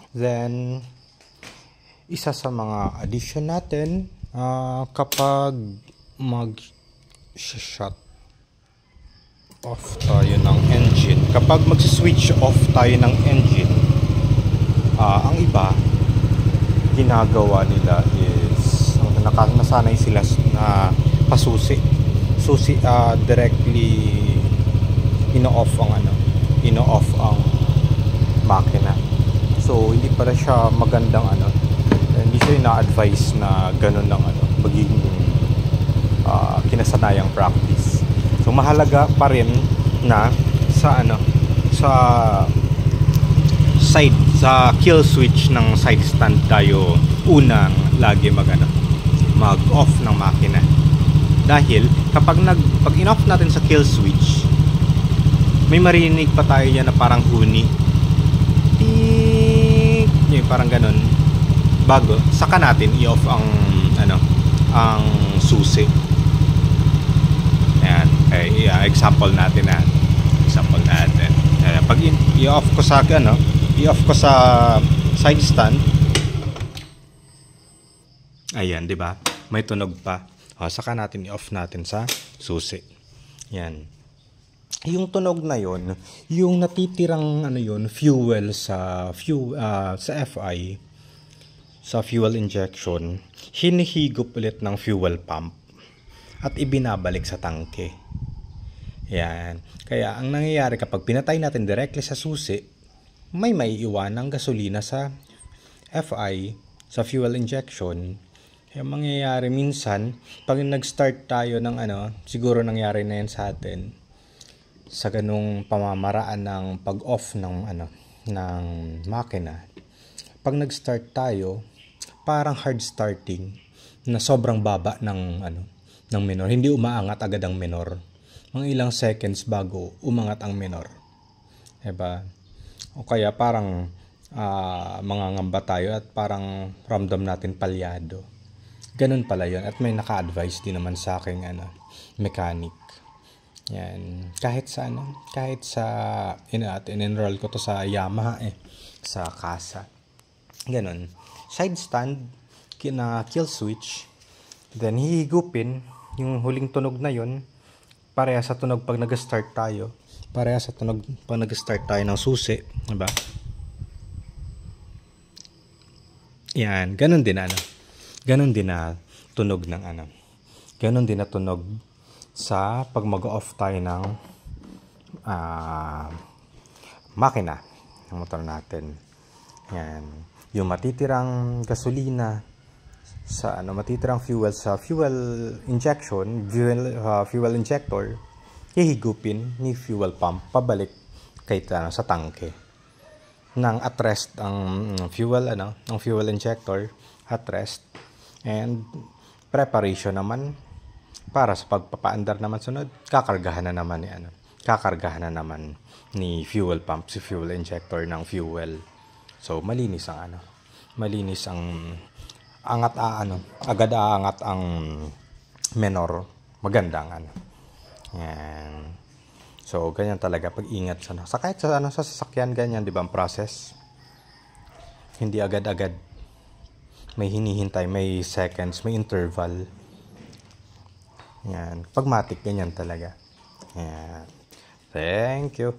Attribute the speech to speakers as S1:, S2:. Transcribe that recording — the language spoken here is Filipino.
S1: Then, isa sa mga addition natin, kapag mag-shut off tayo ng engine, kapag mag-switch off tayo ng engine, ang iba, ginagawa nila is, nasanay sila na pasusi. Directly ino-off ang makina. So hindi pala siya magandang hindi siya na-advise na ganun ng magiging kinasanayang practice. So mahalaga pa rin na sa sa kill switch ng side stand tayo unang lagi mag-off ng makina. Dahil pag in-off natin sa kill switch, may marinig pa tayo yan na parang huni. Yung parang ganun. Bago saka natin i-off ang susi. Ayan. Example natin. Pag i-off ko sa side stand. Ayan, 'di ba? May tunog pa. Saka natin i-off natin sa susi. Yan. Yung tunog na yon, yung natitirang fuel sa FI, sa fuel injection, hinihigop ulit ng fuel pump at ibinabalik sa tangke. Yan. Kaya ang nangyayari kapag pinatay natin directly sa susi, may maiiwan ng gasolina sa FI, sa fuel injection. Yung mangyayari minsan, pag nag-start tayo ng siguro nangyari na yan sa atin, sa ganung pamamaraan ng pag-off ng makina. Pag nag-start tayo, parang hard starting na sobrang baba ng minor. Hindi umaangat agad ang minor. Mga ilang seconds bago umangat ang minor. Diba? O kaya parang mangangamba tayo at parang ramdam natin palyado. Ganun pala yun. At may naka-advise din naman sa aking mechanic. Yan. Kahit sa in-enroll ko to sa Yamaha sa Casa. Ganun. Side stand, kill switch. Then hihigupin yung huling tunog na yun. Pareha sa tunog pag nag-start tayo. Pareha sa tunog pag nag-start tayo ng susi. Diba? Yan. Ganun din Ganon din na tunog ng Ganon din na tunog sa pag mag-off tayo ng makina ng motor natin. Yan. Yung matitirang gasolina sa matitirang fuel sa fuel injector, hihigupin ni fuel pump pabalik kay sa tangke. Nang at rest ang fuel injector at rest. And preparation naman para sa pagpapaandar naman sunod, kakargahan na naman ni fuel pump si fuel injector ng fuel. So malinis ang agad aangat ang menor, magandang Yan. So ganyan talaga pag-ingat sa kahit sa sasakyan ganyan, 'di ba, ang process. Hindi agad-agad. May hinihintay, may seconds, may interval. Yan. Pag matik, ganyan talaga. Yan. Thank you.